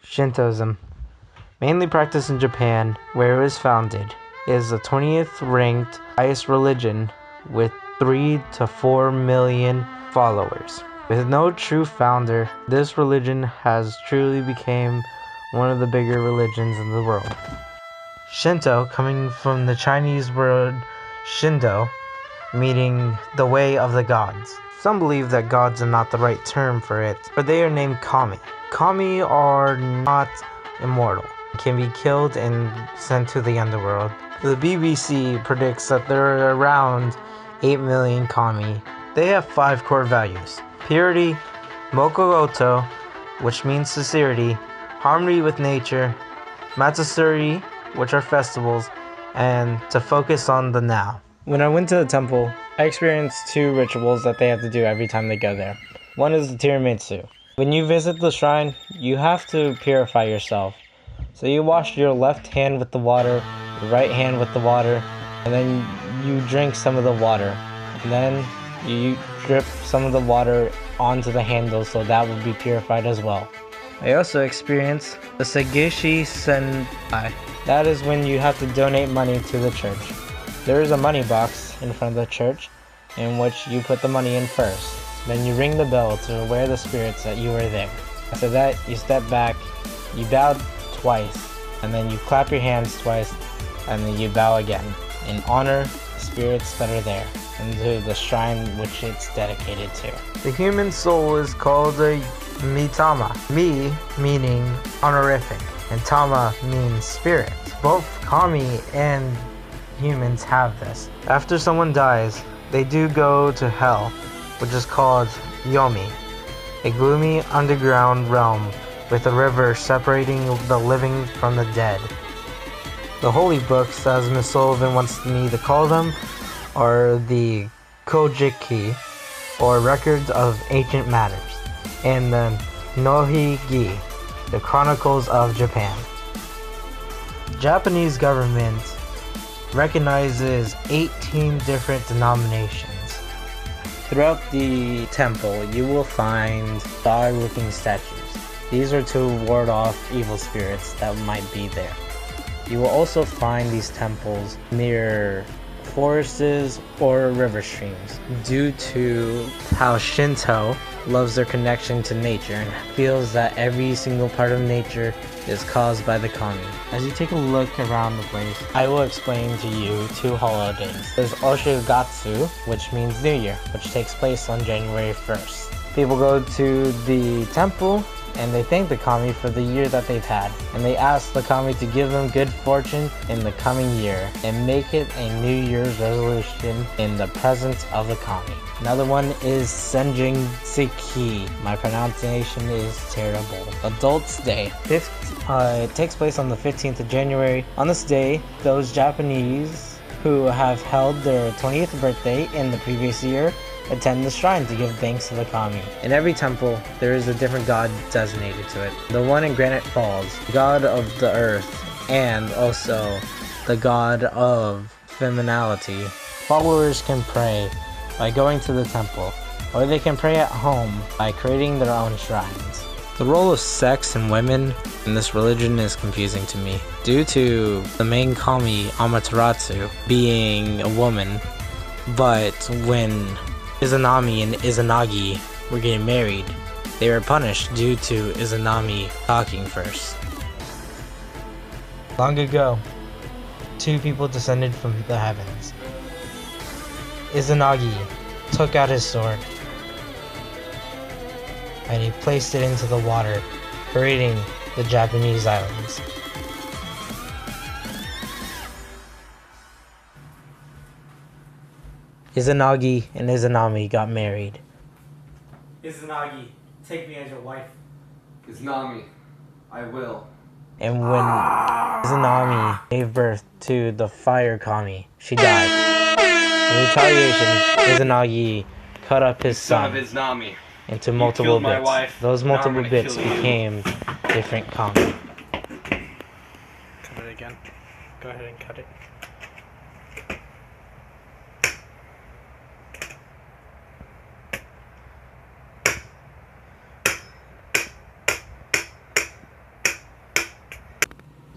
Shintoism, mainly practiced in Japan, where it was founded, is the 20th ranked highest religion with 3 to 4 million followers. With no true founder, this religion has truly become one of the bigger religions in the world. Shinto, coming from the Chinese word Shinto, meaning the way of the gods. Some believe that gods are not the right term for it, but they are named kami. Kami are not immortal, can be killed and sent to the underworld. The BBC predicts that there are around 8 million kami. They have 5 core values: purity, mokogoto, which means sincerity, harmony with nature, matsuri, which are festivals, and to focus on the now. When I went to the temple, I experienced 2 rituals that they have to do every time they go there. One is the tiramisu. When you visit the shrine, you have to purify yourself. So you wash your left hand with the water, your right hand with the water, and then you drink some of the water. And then you drip some of the water onto the handle, so that will be purified as well. I also experienced the Segeshi Senpai. That is when you have to donate money to the church. There is a money box in front of the church in which you put the money in first. Then you ring the bell to aware the spirits that you are there. After that, you step back, you bow twice, and then you clap your hands twice, and then you bow again in honor the spirits that are there and to the shrine which it's dedicated to. The human soul is called a mitama. Mi meaning honorific, and tama means spirit. Both kami and humans have this. After someone dies, they do go to hell, which is called Yomi, a gloomy underground realm with a river separating the living from the dead. The holy books, as Miss Sullivan wants me to call them, are the Kojiki, or records of ancient matters, and the Nohigi, the chronicles of Japan. The Japanese government recognizes 18 different denominations. Throughout the temple, you will find dog-looking statues. These are to ward off evil spirits that might be there. You will also find these temples near forests or river streams, due to how Shinto loves their connection to nature and feels that every single part of nature is caused by the kami. As you take a look around the place, I will explain to you 2 holidays. There's Oshigatsu, which means New Year, which takes place on January 1st. People go to the temple and they thank the kami for the year that they've had, and they ask the kami to give them good fortune in the coming year and make it a New Year's resolution in the presence of the kami. Another one is Senjin Seki. My pronunciation is terrible. Adults Day. It takes place on the 15th of January. On this day, those Japanese who have held their 20th birthday in the previous year attend the shrine to give thanks to the kami. In every temple, there is a different god designated to it. The one in Granite Falls, god of the earth, and also the god of femininity. Followers can pray by going to the temple, or they can pray at home by creating their own shrines. The role of sex and women in this religion is confusing to me, due to the main kami, Amaterasu, being a woman, but when Izanami and Izanagi were getting married, they were punished due to Izanami talking first. Long ago, 2 people descended from the heavens. Izanagi took out his sword and he placed it into the water, creating the Japanese islands. Izanagi and Izanami got married. Izanagi, take me as your wife. Izanami, I will. And when Izanami gave birth to the fire kami, she died. In retaliation, Izanagi cut up his son into multiple bits. Those multiple bits became different kami. Cut it again. Go ahead and cut it.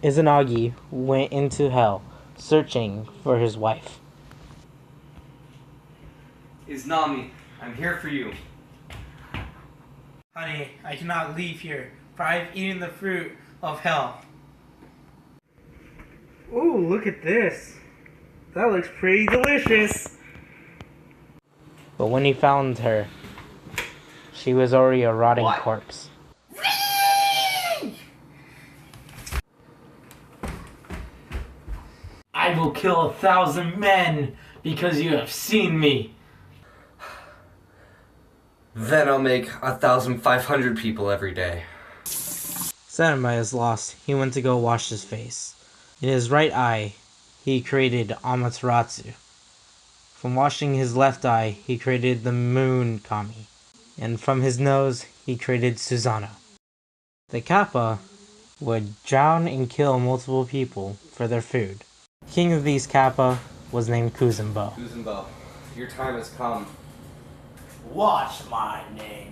Izanagi went into hell, searching for his wife. Izanami, I'm here for you. Honey, I cannot leave here, for I have eaten the fruit of hell. Ooh, look at this. That looks pretty delicious. But when he found her, she was already a rotting corpse. I will kill 1,000 men because you have seen me. Then I'll make 1,500 people every day. Saddened by his loss, he went to go wash his face. In his right eye, he created Amaterasu. From washing his left eye, he created the moon kami. And from his nose, he created Susanoo. The kappa would drown and kill multiple people for their food. King of these kappa was named Kuzenbo. Kuzenbo, your time has come. Watch my nene.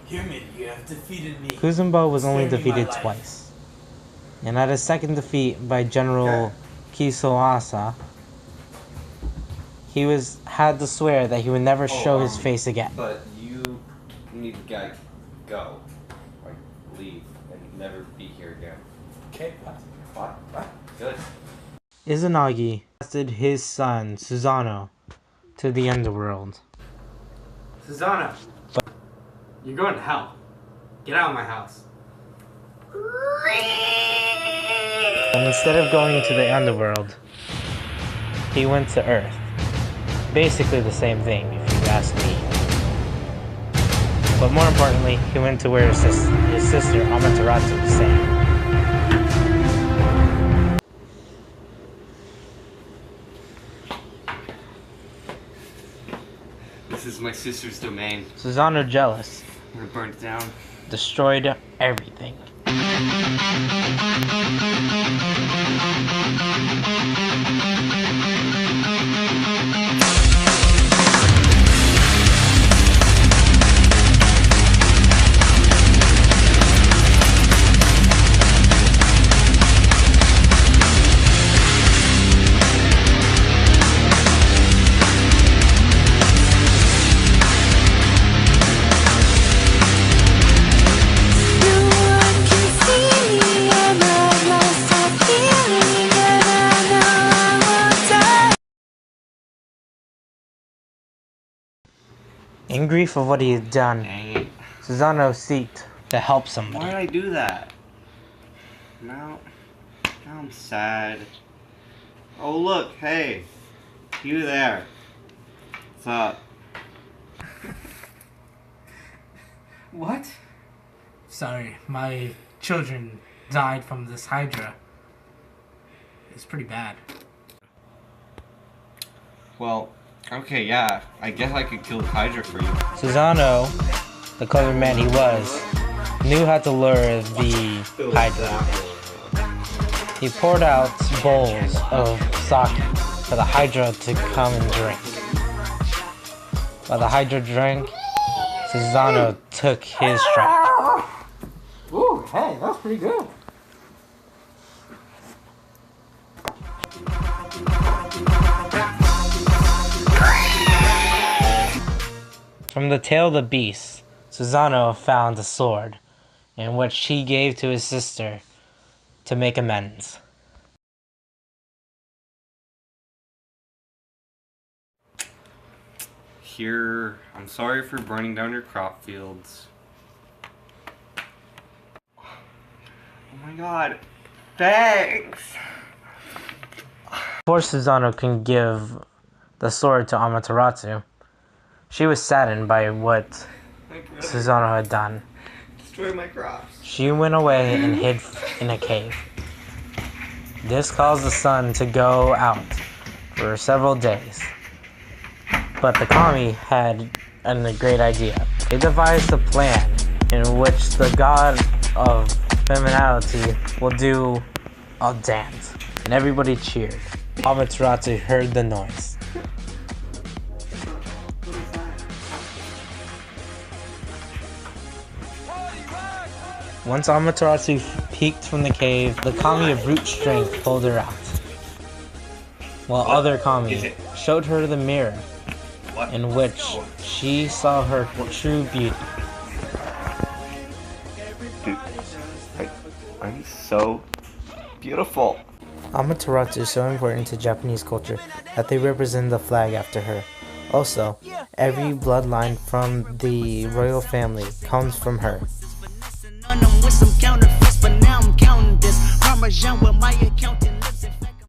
Human, you have defeated me. Kuzenbo was only Spare me defeated my life. twice. And at his second defeat by General Kisoasa, he had to swear that he would never show his face again. But you need to go. Like, leave and never be here again. Okay, what? What? Good. Izanagi casted his son, Susanoo, to the underworld. Susanoo, you're going to hell. Get out of my house. But instead of going to the underworld, he went to Earth. Basically the same thing, if you ask me. But more importantly, he went to where his sister Amaterasu was staying. This is my sister's domain. Susanoo, jealous, I'm gonna burn it down. destroyed everything. In grief of what he had done, Dang it. Susanoo sought to help somebody. Why did I do that? Now I'm sad. Oh look, hey. You there. What's up? What? Sorry, my children died from this Hydra. It's pretty bad. Well, okay, yeah. I guess I could kill the Hydra for you. Susanoo, the clever man he was, knew how to lure the Hydra. He poured out bowls of sake for the Hydra to come and drink. While the Hydra drank, Susanoo took his strike. Ooh, hey, that's pretty good. From the tail of the beast, Susanoo found a sword, in which she gave to his sister to make amends. Here, I'm sorry for burning down your crop fields. Oh my god, thanks! Before Susanoo can give the sword to Amaterasu, she was saddened by what Susanoo had done. Destroy my crops. She went away and hid in a cave. This caused the sun to go out for several days. But the kami had a great idea. They devised a plan in which the god of femininity will do a dance, and everybody cheered. Amaterasu heard the noise. Once Amaterasu peeked from the cave, the kami of brute strength pulled her out, while other kami showed her the mirror, in which she saw her true beauty. Dude, I'm so beautiful. Amaterasu is so important to Japanese culture that they represent the flag after her. Also, every bloodline from the royal family comes from her. With some counterfeits, but now I'm counting this Parmesan with my accountant.